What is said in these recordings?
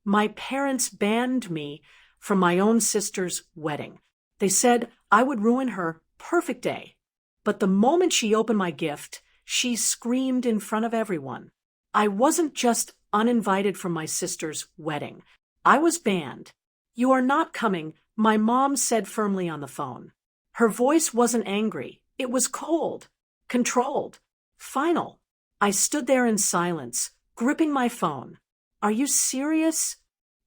My parents banned me from my own sister's wedding. They said I would ruin her perfect day. But the moment she opened my gift, she screamed in front of everyone. I wasn't just uninvited from my sister's wedding. I was banned. "You are not coming," my mom said firmly on the phone. Her voice wasn't angry. It was cold, controlled, final. I stood there in silence, gripping my phone. "Are you serious?"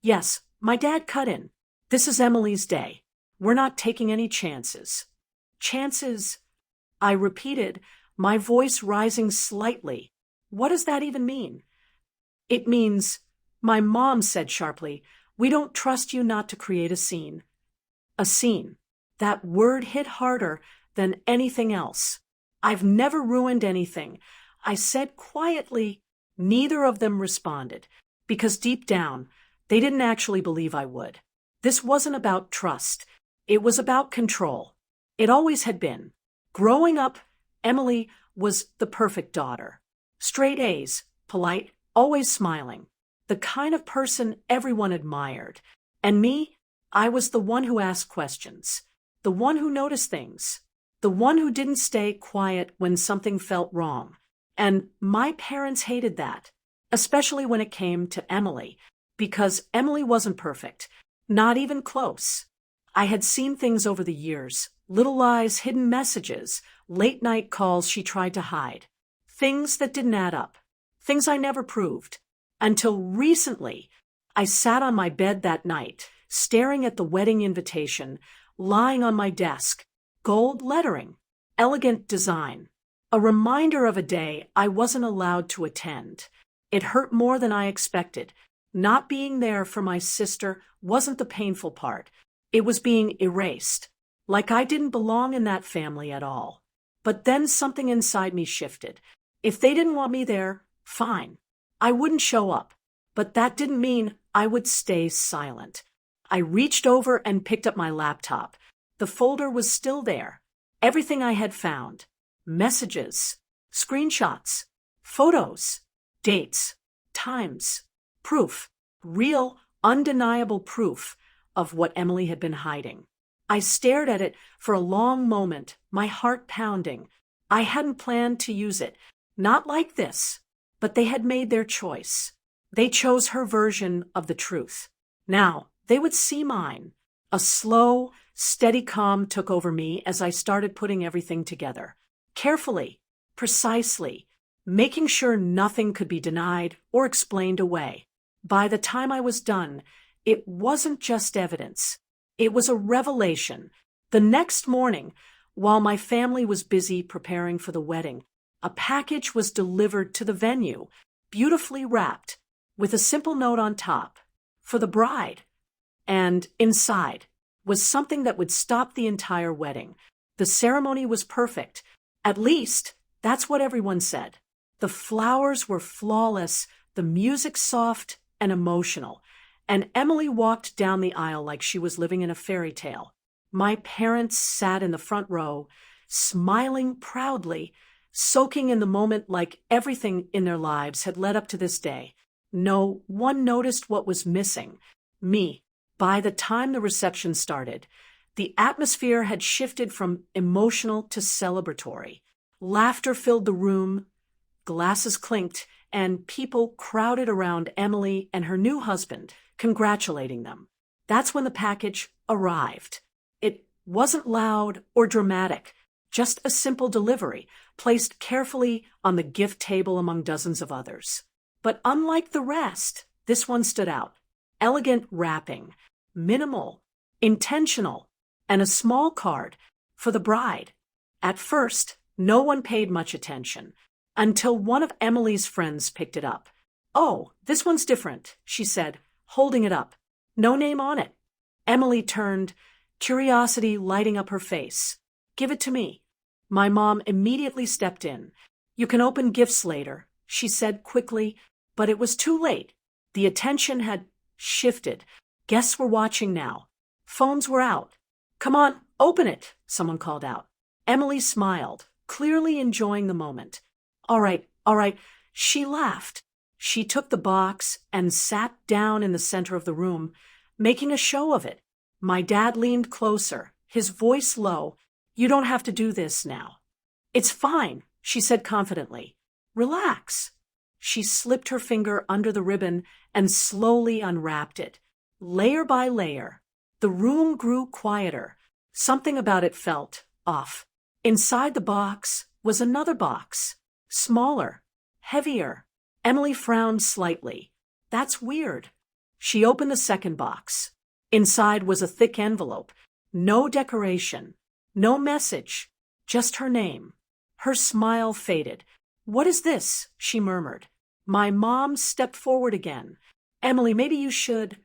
"Yes," my dad cut in. "This is Emily's day. We're not taking any chances." "Chances?" I repeated, my voice rising slightly. "What does that even mean?" "It means," my mom said sharply, "we don't trust you not to create a scene." A scene. That word hit harder than anything else. "I've never ruined anything," I said quietly. Neither of them responded, because deep down, they didn't actually believe I would. This wasn't about trust. It was about control. It always had been. Growing up, Emily was the perfect daughter. Straight A's, polite, always smiling. The kind of person everyone admired. And me, I was the one who asked questions. The one who noticed things. The one who didn't stay quiet when something felt wrong. And my parents hated that, especially when it came to Emily, because Emily wasn't perfect, not even close. I had seen things over the years, little lies, hidden messages, late-night calls she tried to hide. Things that didn't add up. Things I never proved. Until recently, I sat on my bed that night, staring at the wedding invitation, lying on my desk, gold lettering, elegant design. A reminder of a day I wasn't allowed to attend. It hurt more than I expected. Not being there for my sister wasn't the painful part. It was being erased, like I didn't belong in that family at all. But then something inside me shifted. If they didn't want me there, fine. I wouldn't show up. But that didn't mean I would stay silent. I reached over and picked up my laptop. The folder was still there. Everything I had found. Messages, screenshots, photos, dates, times, proof, real, undeniable proof of what Emily had been hiding. I stared at it for a long moment, my heart pounding. I hadn't planned to use it, not like this, but they had made their choice. They chose her version of the truth. Now, they would see mine. A slow, steady calm took over me as I started putting everything together. Carefully, precisely, making sure nothing could be denied or explained away. By the time I was done, it wasn't just evidence. It was a revelation. The next morning, while my family was busy preparing for the wedding, a package was delivered to the venue, beautifully wrapped, with a simple note on top, for the bride. And inside was something that would stop the entire wedding. The ceremony was perfect. At least, that's what everyone said. The flowers were flawless, the music soft and emotional, and Emily walked down the aisle like she was living in a fairy tale. My parents sat in the front row, smiling proudly, soaking in the moment like everything in their lives had led up to this day. No one noticed what was missing. Me. By the time the reception started, the atmosphere had shifted from emotional to celebratory. Laughter filled the room, glasses clinked, and people crowded around Emily and her new husband, congratulating them. That's when the package arrived. It wasn't loud or dramatic, just a simple delivery, placed carefully on the gift table among dozens of others. But unlike the rest, this one stood out. Elegant wrapping, minimal, intentional, and a small card for the bride. At first, no one paid much attention, until one of Emily's friends picked it up. "Oh, this one's different," she said, holding it up. "No name on it." Emily turned, curiosity lighting up her face. "Give it to me." My mom immediately stepped in. "You can open gifts later," she said quickly, but it was too late. The attention had shifted. Guests were watching now. Phones were out. "Come on, open it," someone called out. Emily smiled, clearly enjoying the moment. All right, she laughed. She took the box and sat down in the center of the room, making a show of it. My dad leaned closer, his voice low. "You don't have to do this now." "It's fine," she said confidently. "Relax." She slipped her finger under the ribbon and slowly unwrapped it. Layer by layer, the room grew quieter. Something about it felt off. Inside the box was another box, smaller, heavier. Emily frowned slightly. "That's weird." She opened the second box. Inside was a thick envelope. No decoration, no message, just her name. Her smile faded. "What is this?" she murmured. My mom stepped forward again. "Emily, maybe you should—"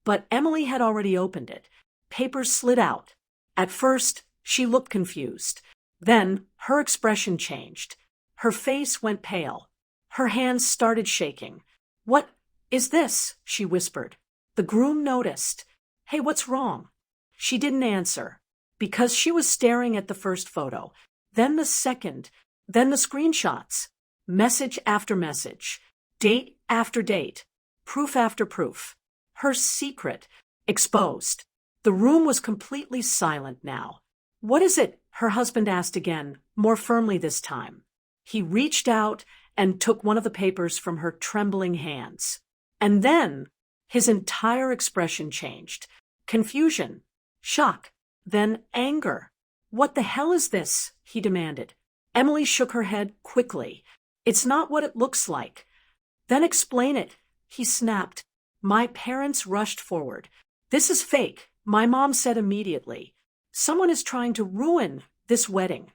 But Emily had already opened it. Papers slid out. At first, she looked confused. Then, her expression changed. Her face went pale. Her hands started shaking. "What is this?" she whispered. The groom noticed. "Hey, what's wrong?" She didn't answer, because she was staring at the first photo, then the second, then the screenshots. Message after message, date after date, proof after proof. Her secret exposed. The room was completely silent now. "What is it?" her husband asked again, more firmly this time. He reached out and took one of the papers from her trembling hands. And then his entire expression changed. Confusion, shock, then anger. "What the hell is this?" he demanded. Emily shook her head quickly. "It's not what it looks like." "Then explain it," he snapped. My parents rushed forward. "This is fake," my mom said immediately. "Someone is trying to ruin this wedding."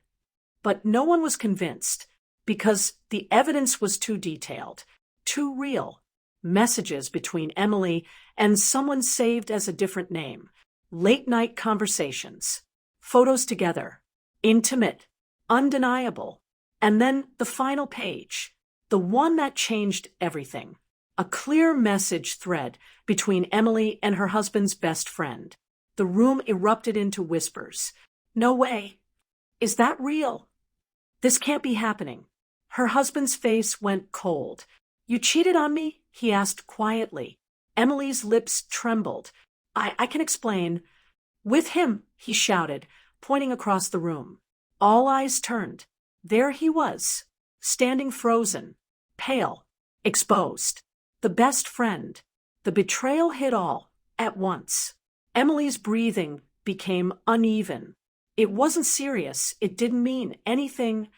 But no one was convinced, because the evidence was too detailed, too real. Messages between Emily and someone saved as a different name. Late-night conversations. Photos together. Intimate. Undeniable. And then the final page. The one that changed everything. A clear message thread between Emily and her husband's best friend. The room erupted into whispers. "No way. Is that real? This can't be happening." Her husband's face went cold. "You cheated on me?" he asked quietly. Emily's lips trembled. I can explain." "With him," he shouted, pointing across the room. All eyes turned. There he was, standing frozen, pale, exposed. The best friend. The betrayal hit all, at once. Emily's breathing became uneven. It wasn't serious. It didn't mean anything.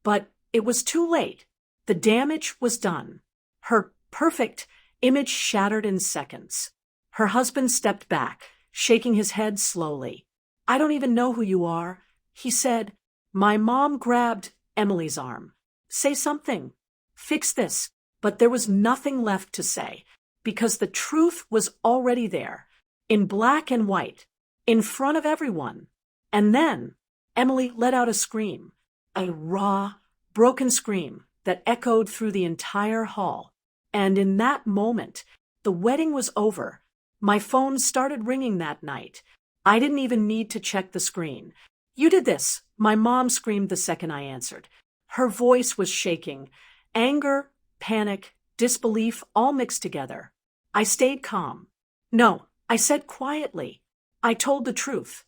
But it was too late. The damage was done. Her perfect image shattered in seconds. Her husband stepped back, shaking his head slowly. "I don't even know who you are," he said. My mom grabbed Emily's arm. "Say something. Fix this." But there was nothing left to say, because the truth was already there, in black and white, in front of everyone. And then Emily let out a scream, a raw, broken scream that echoed through the entire hall. And in that moment, the wedding was over. My phone started ringing that night. I didn't even need to check the screen. "You did this," my mom screamed the second I answered. Her voice was shaking. Anger, panic, disbelief, all mixed together. I stayed calm. "No," I said quietly. "I told the truth."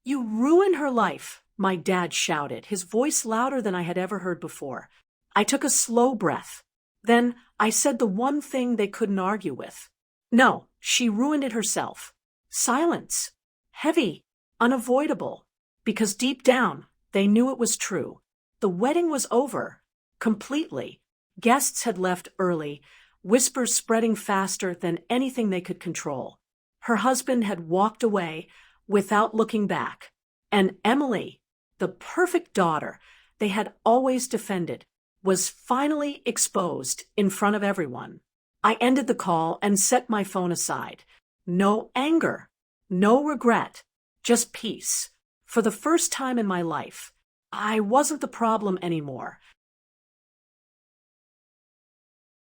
"You ruined her life," my dad shouted, his voice louder than I had ever heard before. I took a slow breath. Then I said the one thing they couldn't argue with. "No, she ruined it herself." Silence. Heavy. Unavoidable. Because deep down, they knew it was true. The wedding was over. Completely. Guests had left early, whispers spreading faster than anything they could control. Her husband had walked away without looking back. And Emily, the perfect daughter they had always defended, was finally exposed in front of everyone. I ended the call and set my phone aside. No anger, no regret, just peace. For the first time in my life, I wasn't the problem anymore.